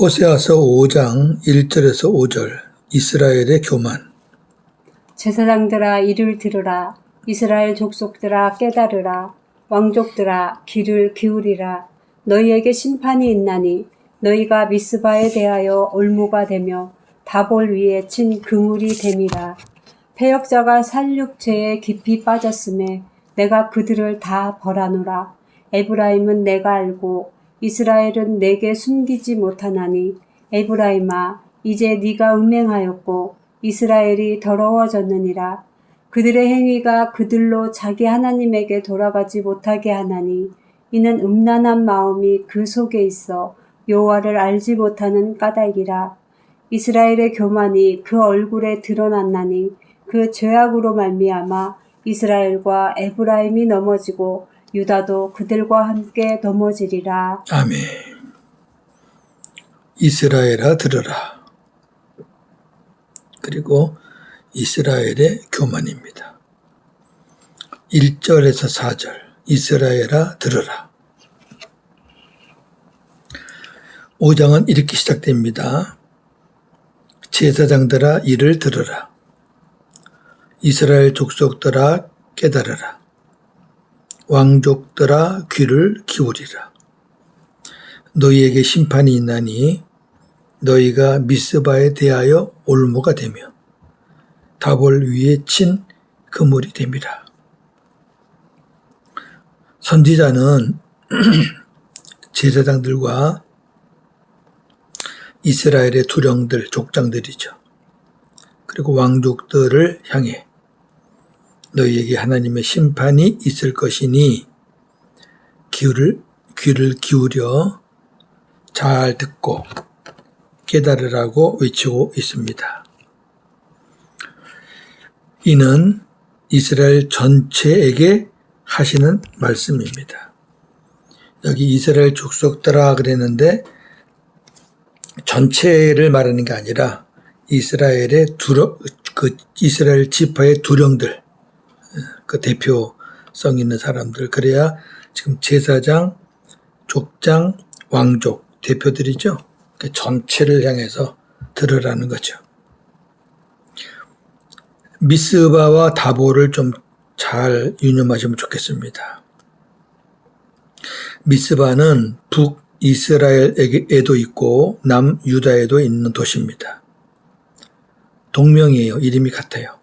호세아서 5장 1절에서 5절 이스라엘의 교만. 제사장들아 이를 들으라. 이스라엘 족속들아 깨달으라. 왕족들아 귀를 기울이라. 너희에게 심판이 있나니 너희가 미스바에 대하여 올무가 되며 다볼 위에 친 그물이 됨이라. 패역자가 살육죄에 깊이 빠졌음에 내가 그들을 다 벌하노라. 에브라임은 내가 알고 이스라엘은 내게 숨기지 못하나니 에브라임아 이제 네가 음행하였고 이스라엘이 더러워졌느니라. 그들의 행위가 그들로 자기 하나님에게 돌아가지 못하게 하나니 이는 음란한 마음이 그 속에 있어 여호와를 알지 못하는 까닭이라. 이스라엘의 교만이 그 얼굴에 드러났나니 그 죄악으로 말미암아 이스라엘과 에브라임이 넘어지고 유다도 그들과 함께 넘어지리라. 아멘. 이스라엘아 들으라. 그리고 이스라엘의 교만입니다. 1절에서 4절 이스라엘아 들으라. 5장은 이렇게 시작됩니다. 제사장들아 이를 들으라. 이스라엘 족속들아 깨달으라. 왕족들아 귀를 기울이라. 너희에게 심판이 있나니 너희가 미스바에 대하여 올무가 되며 다볼 위에 친 그물이 됨이라. 선지자는 제사장들과 이스라엘의 두령들, 족장들이죠. 그리고 왕족들을 향해 너희에게 하나님의 심판이 있을 것이니 귀를 기울여 잘 듣고 깨달으라고 외치고 있습니다. 이는 이스라엘 전체에게 하시는 말씀입니다. 여기 이스라엘 족속들아 그랬는데 전체를 말하는 게 아니라 이스라엘의 이스라엘 지파의 두령들, 그 대표성 있는 사람들, 그래야 지금 제사장, 족장, 왕족 대표들이죠. 그 전체를 향해서 들으라는 거죠. 미스바와 다볼을 좀 잘 유념하시면 좋겠습니다. 미스바는 북이스라엘에도 있고 남유다에도 있는 도시입니다. 동명이에요. 이름이 같아요.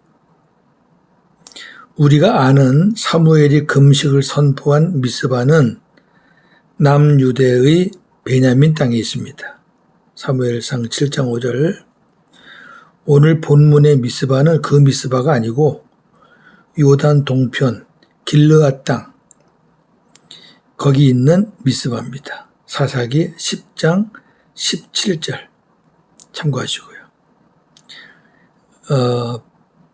우리가 아는 사무엘이 금식을 선포한 미스바는 남유대의 베냐민 땅에 있습니다. 사무엘상 7장 5절. 오늘 본문의 미스바는 그 미스바가 아니고 요단 동편 길르앗 땅 거기 있는 미스바입니다. 사사기 10장 17절 참고하시고요.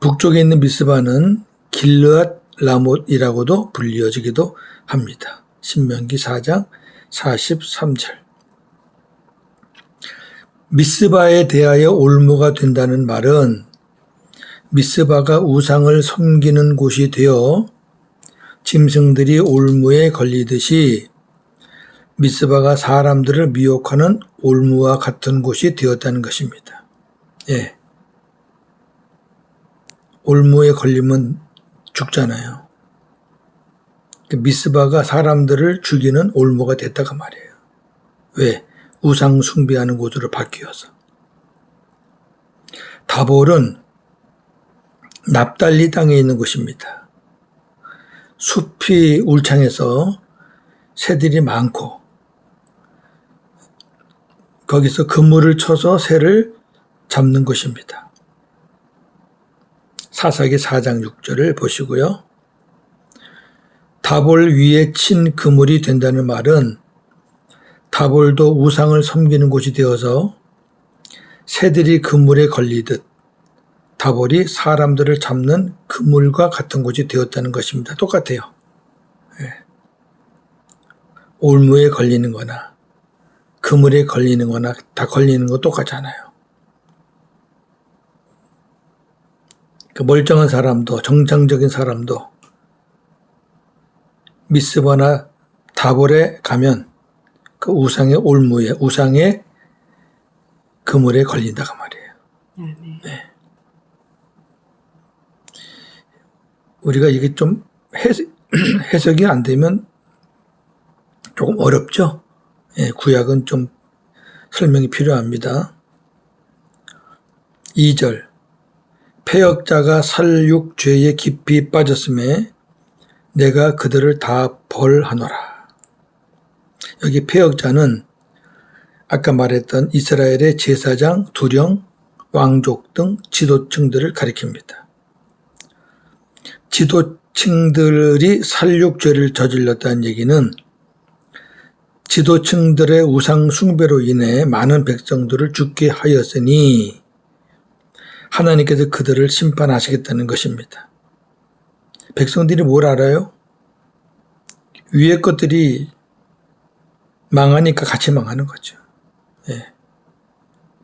북쪽에 있는 미스바는 길르앗 라못이라고도 불리어지기도 합니다. 신명기 4장 43절. 미스바에 대하여 올무가 된다는 말은 미스바가 우상을 섬기는 곳이 되어 짐승들이 올무에 걸리듯이 미스바가 사람들을 미혹하는 올무와 같은 곳이 되었다는 것입니다. 예. 올무에 걸리면 죽잖아요. 미스바가 사람들을 죽이는 올무가 됐다가 말이에요. 왜? 우상 숭배하는 곳으로 바뀌어서. 다볼은 납달리 땅에 있는 곳입니다. 숲이 울창해서 새들이 많고 거기서 그물을 쳐서 새를 잡는 곳입니다. 사사기 4장 6절을 보시고요. 다볼 위에 친 그물이 된다는 말은 다볼도 우상을 섬기는 곳이 되어서 새들이 그물에 걸리듯 다볼이 사람들을 잡는 그물과 같은 곳이 되었다는 것입니다. 똑같아요. 예. 올무에 걸리는 거나 그물에 걸리는 거나 다 걸리는 거 똑같잖아요. 그 멀쩡한 사람도 정상적인 사람도 미스바나 다볼에 가면 그 우상의 올무에 우상의 그물에 걸린다가 말이에요. 아멘. 우리가 이게 좀 해석이 안 되면 조금 어렵죠. 예, 구약은 좀 설명이 필요합니다. 2절 패역자가 살육죄에 깊이 빠졌음에 내가 그들을 다 벌하노라. 여기 패역자는 아까 말했던 이스라엘의 제사장, 두령, 왕족 등 지도층들을 가리킵니다. 지도층들이 살육죄를 저질렀다는 얘기는 지도층들의 우상 숭배로 인해 많은 백성들을 죽게 하였으니 하나님께서 그들을 심판하시겠다는 것입니다. 백성들이 뭘 알아요? 위의 것들이 망하니까 같이 망하는 거죠. 예.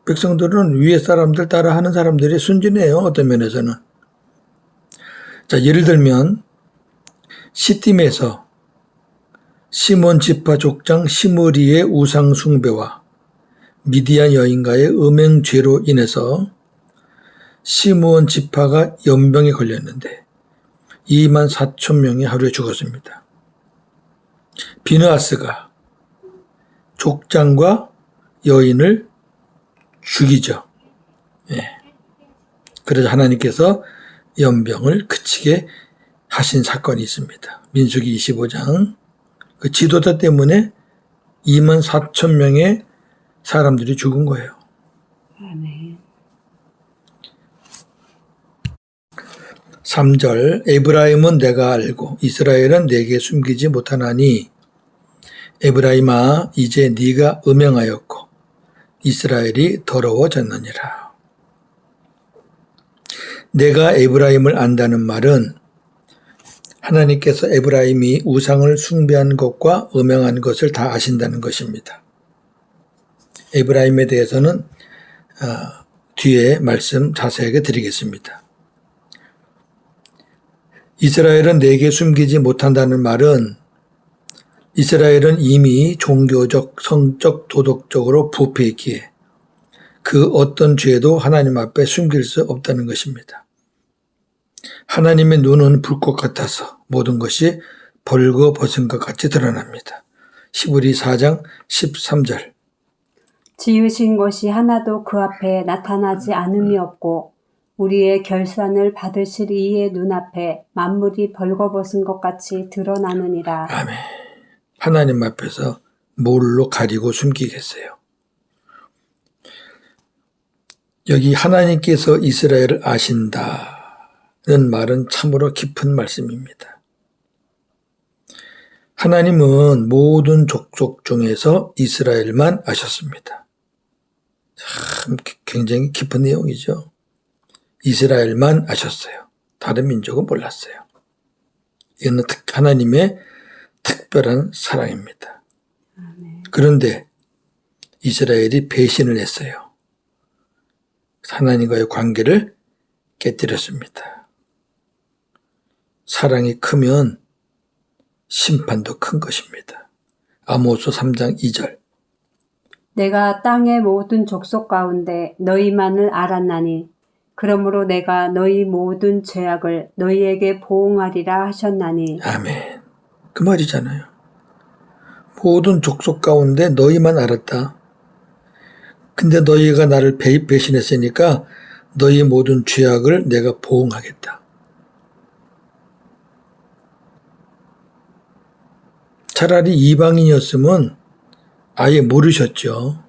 백성들은 위의 사람들 따라하는 사람들이 순진해요. 어떤 면에서는. 자, 예를 들면 시딤에서 시몬 지파 족장 시므리의 우상 숭배와 미디안 여인과의 음행죄로 인해서 시므온 지파가 연병에 걸렸는데 24,000명이 하루에 죽었습니다. 비느하스가 족장과 여인을 죽이죠. 예. 그래서 하나님께서 연병을 그치게 하신 사건이 있습니다. 민수기 25장. 그 지도자 때문에 24,000명의 사람들이 죽은 거예요. 아멘. 3절 에브라임은 내가 알고 이스라엘은 내게 숨기지 못하나니 에브라임아 이제 네가 음행하였고 이스라엘이 더러워졌느니라. 내가 에브라임을 안다는 말은 하나님께서 에브라임이 우상을 숭배한 것과 음행한 것을 다 아신다는 것입니다. 에브라임에 대해서는 뒤에 말씀 자세하게 드리겠습니다. 이스라엘은 내게 숨기지 못한다는 말은 이스라엘은 이미 종교적, 성적, 도덕적으로 부패했기에 그 어떤 죄도 하나님 앞에 숨길 수 없다는 것입니다. 하나님의 눈은 불꽃 같아서 모든 것이 벌거벗은 것 같이 드러납니다. 히브리 4장 13절 지으신 것이 하나도 그 앞에 나타나지 않음이 없고 우리의 결산을 받으실 이의 눈앞에 만물이 벌거벗은 것 같이 드러나느니라. 아멘. 하나님 앞에서 뭘로 가리고 숨기겠어요? 여기 하나님께서 이스라엘을 아신다는 말은 참으로 깊은 말씀입니다. 하나님은 모든 족속 중에서 이스라엘만 아셨습니다. 참 굉장히 깊은 내용이죠. 이스라엘만 아셨어요. 다른 민족은 몰랐어요. 이는 하나님의 특별한 사랑입니다. 그런데 이스라엘이 배신을 했어요. 하나님과의 관계를 깨뜨렸습니다. 사랑이 크면 심판도 큰 것입니다. 아모스 3장 2절 내가 땅의 모든 족속 가운데 너희만을 알았나니 그러므로 내가 너희 모든 죄악을 너희에게 보응하리라 하셨나니. 아멘. 그 말이잖아요. 모든 족속 가운데 너희만 알았다. 근데 너희가 나를 배신했으니까 너희 모든 죄악을 내가 보응하겠다. 차라리 이방인이었으면 아예 모르셨죠.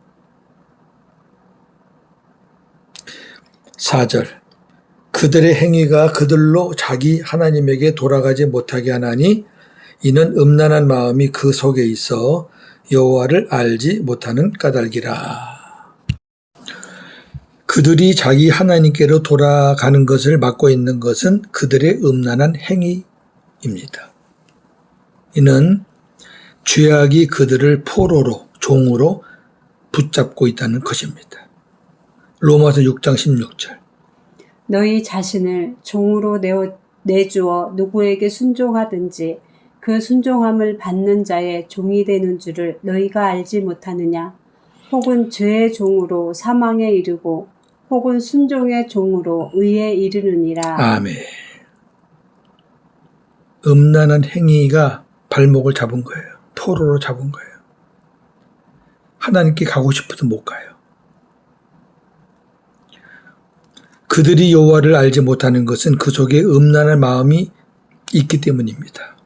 4절 그들의 행위가 그들로 자기 하나님에게 돌아가지 못하게 하나니 이는 음란한 마음이 그 속에 있어 여호와를 알지 못하는 까닭이라. 그들이 자기 하나님께로 돌아가는 것을 막고 있는 것은 그들의 음란한 행위입니다. 이는 죄악이 그들을 포로로 종으로 붙잡고 있다는 것입니다. 로마서 6장 16절 너희 자신을 종으로 내주어 누구에게 순종하든지 그 순종함을 받는 자의 종이 되는 줄을 너희가 알지 못하느냐. 혹은 죄의 종으로 사망에 이르고 혹은 순종의 종으로 의에 이르느니라. 아멘. 음란한 행위가 발목을 잡은 거예요. 포로로 잡은 거예요. 하나님께 가고 싶어도 못 가요. 그들이 여호와를 알지 못하는 것은 그 속에 음란한 마음이 있기 때문입니다.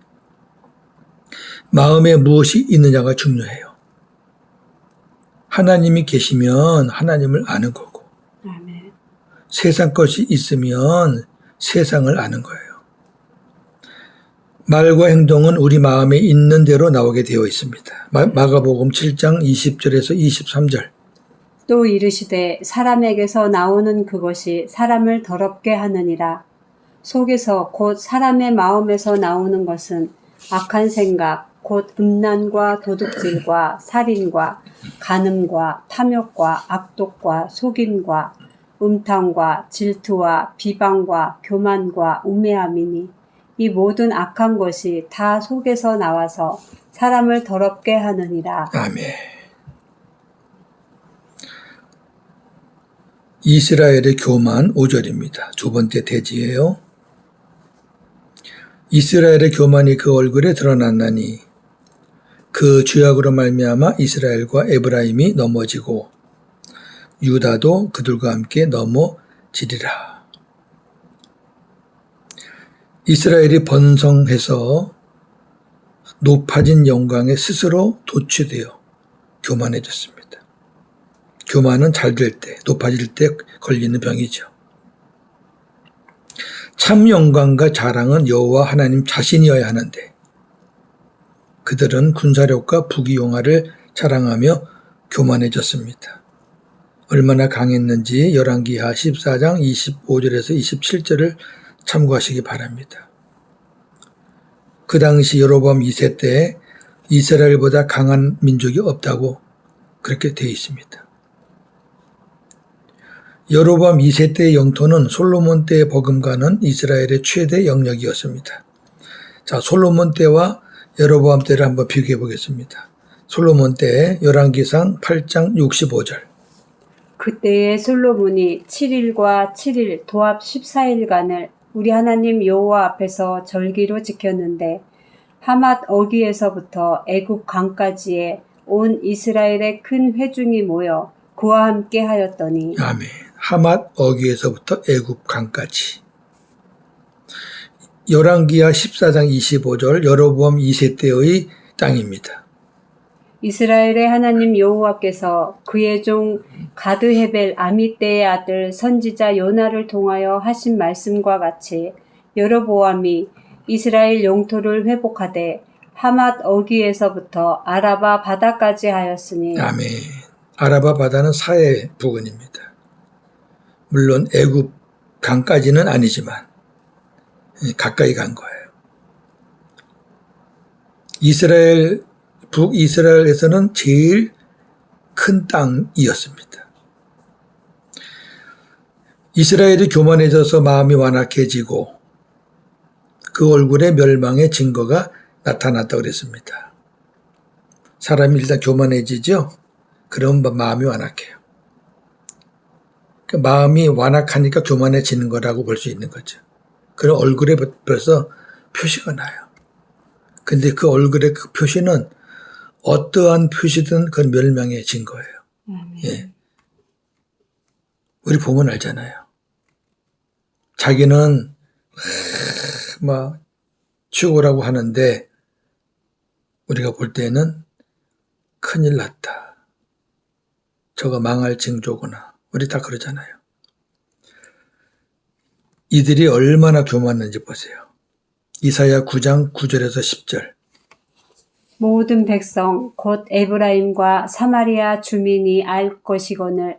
마음에 무엇이 있느냐가 중요해요. 하나님이 계시면 하나님을 아는 거고, 아멘. 세상 것이 있으면 세상을 아는 거예요. 말과 행동은 우리 마음에 있는 대로 나오게 되어 있습니다. 마가복음 7장 20절에서 23절. 또 이르시되 사람에게서 나오는 그것이 사람을 더럽게 하느니라. 속에서 곧 사람의 마음에서 나오는 것은 악한 생각, 곧 음란과 도둑질과 살인과 간음과 탐욕과 악독과 속임과 음탕과 질투와 비방과 교만과 우매함이니 이 모든 악한 것이 다 속에서 나와서 사람을 더럽게 하느니라. 아멘. 이스라엘의 교만 5절입니다. 두 번째 대지예요. 이스라엘의 교만이 그 얼굴에 드러났나니 그 죄악으로 말미암아 이스라엘과 에브라임이 넘어지고 유다도 그들과 함께 넘어지리라. 이스라엘이 번성해서 높아진 영광에 스스로 도취되어 교만해졌습니다. 교만은 잘 될 때, 높아질 때 걸리는 병이죠. 참 영광과 자랑은 여호와 하나님 자신이어야 하는데 그들은 군사력과 부귀영화를 자랑하며 교만해졌습니다. 얼마나 강했는지 열왕기하 14장 25절에서 27절을 참고하시기 바랍니다. 그 당시 여로보암 2세 때 이스라엘보다 강한 민족이 없다고 그렇게 되어 있습니다. 여로보암 2세 때의 영토는 솔로몬 때에 버금가는 이스라엘의 최대 영역이었습니다. 자, 솔로몬 때와 여로보암 때를 한번 비교해 보겠습니다. 솔로몬 때 열왕기상 8장 65절. 그때에 솔로몬이 7일과 7일 도합 14일간을 우리 하나님 여호와 앞에서 절기로 지켰는데 하맛 어귀에서부터 애굽 강까지에 온 이스라엘의 큰 회중이 모여 그와 함께 하였더니 아멘. 하맛 어귀에서부터 애굽 강까지. 열왕기하 14장 25절 여로보암 2세 때의 땅입니다. 이스라엘의 하나님 여호와께서 그의 종 가드헤벨 아미떼의 아들 선지자 요나를 통하여 하신 말씀과 같이 여로보암이 이스라엘 영토를 회복하되 하맛 어귀에서부터 아라바 바다까지 하였으니 아멘. 아라바 바다는 사해 부근입니다. 물론 애굽 강까지는 아니지만 가까이 간 거예요. 북이스라엘에서는 제일 큰 땅이었습니다. 이스라엘이 교만해져서 마음이 완악해지고 그 얼굴에 멸망의 증거가 나타났다고 그랬습니다. 사람이 일단 교만해지죠? 그럼 마음이 완악해요. 마음이 완악하니까 교만해지는 거라고 볼 수 있는 거죠. 그럼 얼굴에 벌써 표시가 나요. 근데 그 얼굴의 그 표시는 어떠한 표시든 그건 멸망의 증거예요. 예. 우리 보면 알잖아요. 자기는 막 최고라고 하는데 우리가 볼 때는 큰일 났다. 저거 망할 징조구나. 우리 다 그러잖아요. 이들이 얼마나 교만한지 보세요. 이사야 9장 9절에서 10절. 모든 백성 곧 에브라임과 사마리아 주민이 알 것이거늘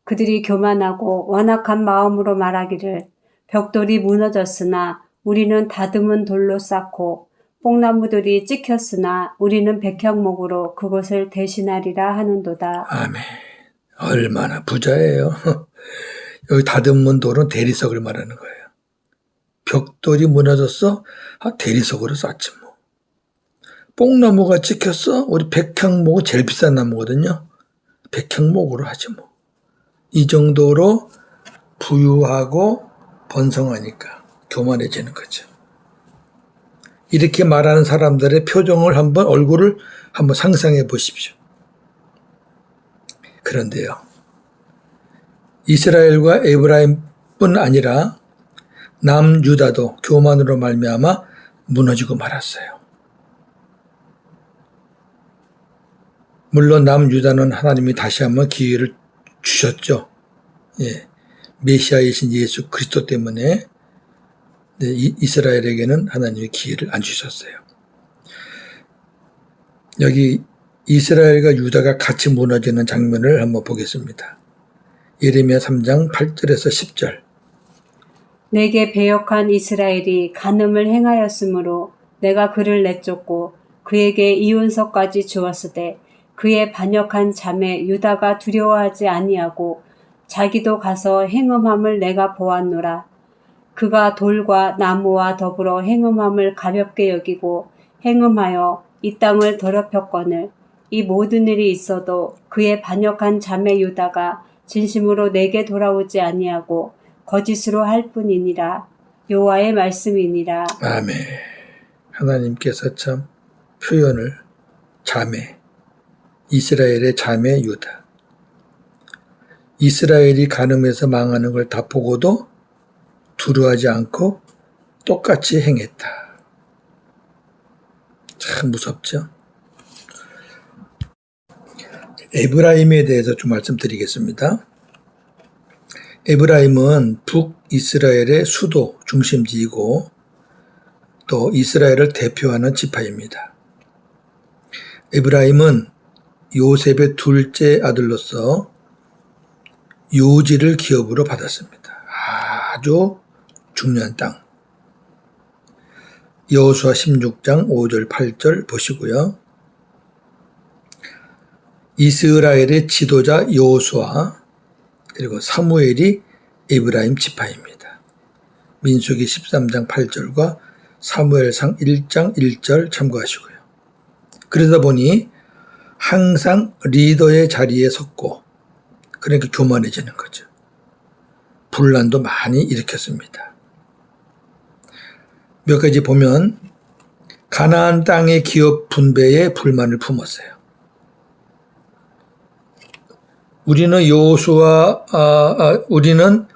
그들이 교만하고 완악한 마음으로 말하기를 벽돌이 무너졌으나 우리는 다듬은 돌로 쌓고 뽕나무들이 찍혔으나 우리는 백향목으로 그것을 대신하리라 하는도다. 아멘. 얼마나 부자예요. 여기 다듬은 돌은 대리석을 말하는 거예요. 벽돌이 무너졌어? 대리석으로 쌓지 뭐. 뽕나무가 찍혔어? 우리 백향목은 제일 비싼 나무거든요. 백향목으로 하죠 뭐. 이 정도로 부유하고 번성하니까 교만해지는 거죠. 이렇게 말하는 사람들의 표정을 얼굴을 한번 상상해 보십시오. 그런데요, 이스라엘과 에브라임뿐 아니라 남유다도 교만으로 말미암아 무너지고 말았어요. 물론 남유다는 하나님이 다시 한번 기회를 주셨죠. 예, 메시아이신 예수 그리스도 때문에 이스라엘에게는 하나님이 기회를 안 주셨어요. 여기 이스라엘과 유다가 같이 무너지는 장면을 한번 보겠습니다. 예레미야 3장 8절에서 10절. 내게 배역한 이스라엘이 간음을 행하였으므로 내가 그를 내쫓고 그에게 이운서까지 주었으되 그의 반역한 자매 유다가 두려워하지 아니하고 자기도 가서 행음함을 내가 보았노라. 그가 돌과 나무와 더불어 행음함을 가볍게 여기고 행음하여 이 땅을 더럽혔거늘 이 모든 일이 있어도 그의 반역한 자매 유다가 진심으로 내게 돌아오지 아니하고 거짓으로 할 뿐이니라. 여호와의 말씀이니라. 아멘. 하나님께서 참 표현을 자매, 이스라엘의 자매 유다. 이스라엘이 간음해서 망하는 걸 다 보고도 두려워하지 않고 똑같이 행했다. 참 무섭죠? 에브라임에 대해서 좀 말씀드리겠습니다. 에브라임은 북이스라엘의 수도 중심지이고 또 이스라엘을 대표하는 지파입니다. 에브라임은 요셉의 둘째 아들로서 요지를 기업으로 받았습니다. 아주 중요한 땅. 여호수아 16장 5절 8절 보시고요. 이스라엘의 지도자 여호수아 그리고 사무엘이 에브라임 지파입니다. 민수기 13장 8절과 사무엘상 1장 1절 참고하시고요. 그러다 보니 항상 리더의 자리에 섰고 그러니까 교만해지는 거죠. 분란도 많이 일으켰습니다. 몇 가지 보면 가나안 땅의 기업 분배에 불만을 품었어요. 우리는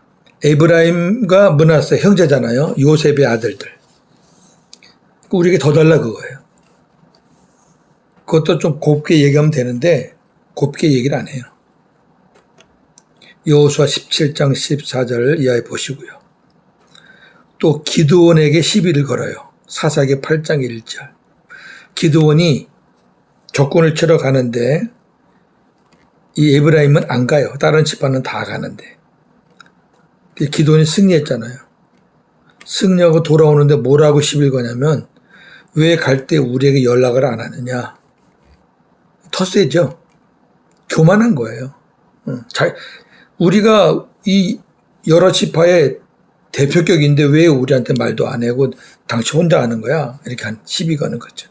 에브라임과 므낫세 형제잖아요. 요셉의 아들들. 우리에게 더 달라 그거예요. 그것도 좀 곱게 얘기하면 되는데 곱게 얘기를 안 해요. 여호수아 17장 14절 이하에 보시고요. 또 기드온에게 시비를 걸어요. 사사기 8장 1절. 기드온이 적군을 치러 가는데 이 에브라임은 안 가요. 다른 지파는 다 가는데. 기드온이 승리했잖아요. 승리하고 돌아오는데 뭐라고 시비를 거냐면 왜 갈 때 우리에게 연락을 안 하느냐. 텃세죠. 교만한 거예요. 우리가 이 여러 지파의 대표격인데 왜 우리한테 말도 안 하고 당신 혼자 하는 거야? 이렇게 한 시비 거는 거죠.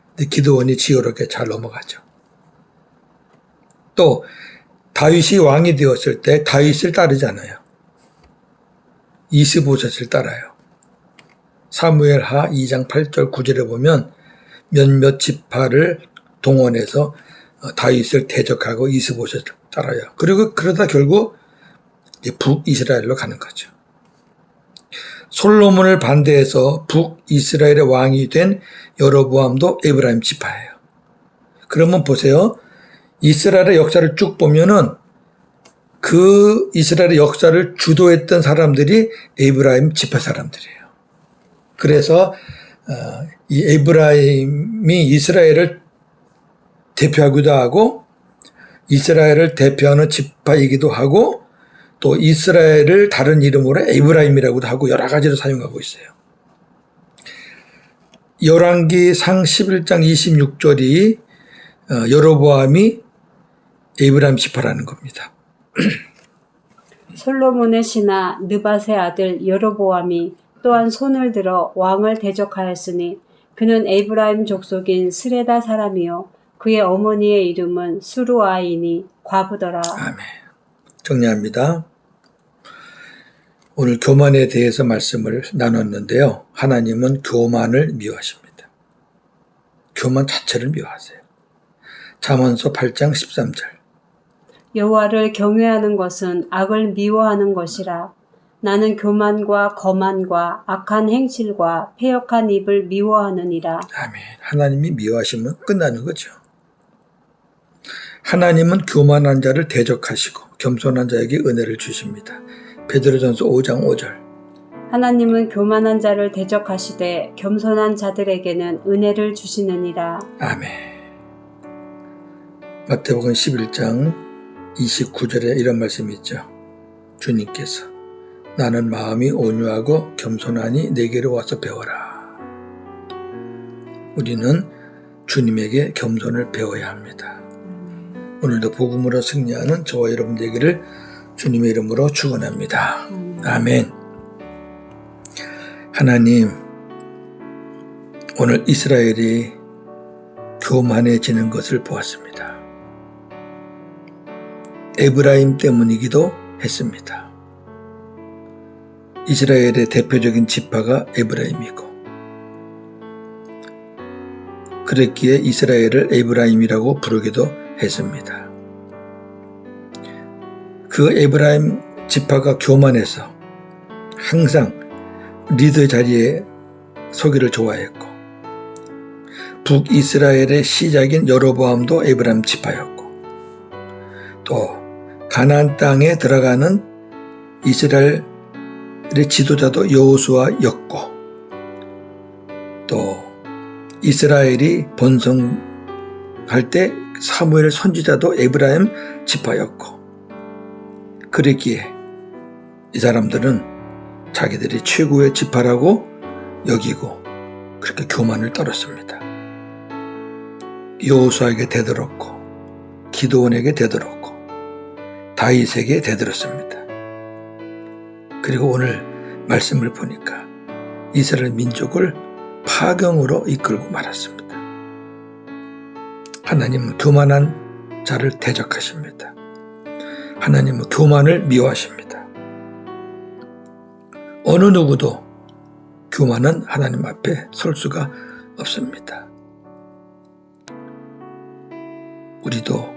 근데 기드온이 지혜롭게 잘 넘어가죠. 또 다윗이 왕이 되었을 때 다윗을 따르잖아요. 이스보셋을 따라요. 사무엘하 2장 8절 9절에 보면 몇몇 지파를 동원해서 다윗을 대적하고 이스보셋을 따라요. 그리고 그러다 결국 이제 북이스라엘로 가는 거죠. 솔로몬을 반대해서 북이스라엘의 왕이 된 여로보암도 에브라임 지파예요. 그러면 보세요. 이스라엘의 역사를 쭉 보면은 그 이스라엘의 역사를 주도했던 사람들이 에브라임 지파 사람들이에요. 그래서 이 에브라임이 이스라엘을 대표하기도 하고 이스라엘을 대표하는 지파이기도 하고 또 이스라엘을 다른 이름으로 에브라임이라고도 하고 여러 가지로 사용하고 있어요. 열왕기상 11장 26절이 여로보암이 에브라임 지파라는 겁니다. 솔로몬의 신하 느밧의 아들 여로보암이 또한 손을 들어 왕을 대적하였으니 그는 에브라임 족속인 스레다 사람이요 그의 어머니의 이름은 수루아이니 과부더라. 아멘. 정리합니다. 오늘 교만에 대해서 말씀을 나눴는데요. 하나님은 교만을 미워하십니다. 교만 자체를 미워하세요. 잠언서 8장 13절. 여호와를 경외하는 것은 악을 미워하는 것이라. 나는 교만과 거만과 악한 행실과 패역한 입을 미워하느니라. 아멘. 하나님이 미워하시면 끝나는 거죠. 하나님은 교만한 자를 대적하시고 겸손한 자에게 은혜를 주십니다. 베드로전서 5장 5절. 하나님은 교만한 자를 대적하시되 겸손한 자들에게는 은혜를 주시느니라. 아멘. 마태복음 11장 29절에 이런 말씀이 있죠. 주님께서 나는 마음이 온유하고 겸손하니 내게로 와서 배워라. 우리는 주님에게 겸손을 배워야 합니다. 오늘도 복음으로 승리하는 저와 여러분 되기를 주님의 이름으로 축원합니다. 아멘. 하나님, 오늘 이스라엘이 교만해지는 것을 보았습니다. 에브라임 때문이기도 했습니다. 이스라엘의 대표적인 지파가 에브라임이고, 그랬기에 이스라엘을 에브라임이라고 부르기도 했습니다. 그 에브라임 지파가 교만해서 항상 리더 자리에 서기를 좋아했고, 북이스라엘의 시작인 여로보암도 에브라임 지파였고, 또 가나안 땅에 들어가는 이스라엘의 지도자도 여호수아였고, 또 이스라엘이 번성할 때 사무엘 선지자도 에브라임 지파였고, 그랬기에 이 사람들은 자기들이 최고의 지파라고 여기고 그렇게 교만을 떨었습니다. 여호수아에게 대들었고, 기드온에게 대들었고, 다윗에게 대들었습니다. 그리고 오늘 말씀을 보니까 이스라엘 민족을 파경으로 이끌고 말았습니다. 하나님은 교만한 자를 대적하십니다. 하나님은 교만을 미워하십니다. 어느 누구도 교만은 하나님 앞에 설 수가 없습니다. 우리도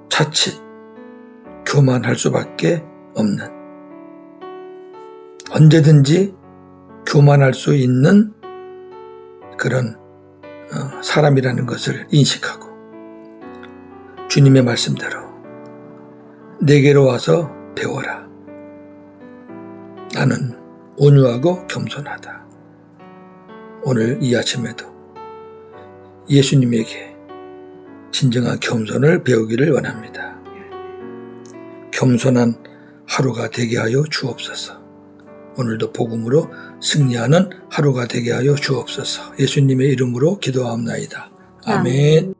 자칫 교만할 수밖에 없는, 언제든지 교만할 수 있는 그런 사람이라는 것을 인식하고 주님의 말씀대로 내게로 와서 배워라. 나는 온유하고 겸손하다. 오늘 이 아침에도 예수님에게 진정한 겸손을 배우기를 원합니다. 겸손한 하루가 되게 하여 주옵소서. 오늘도 복음으로 승리하는 하루가 되게 하여 주옵소서. 예수님의 이름으로 기도하옵나이다. 아멘.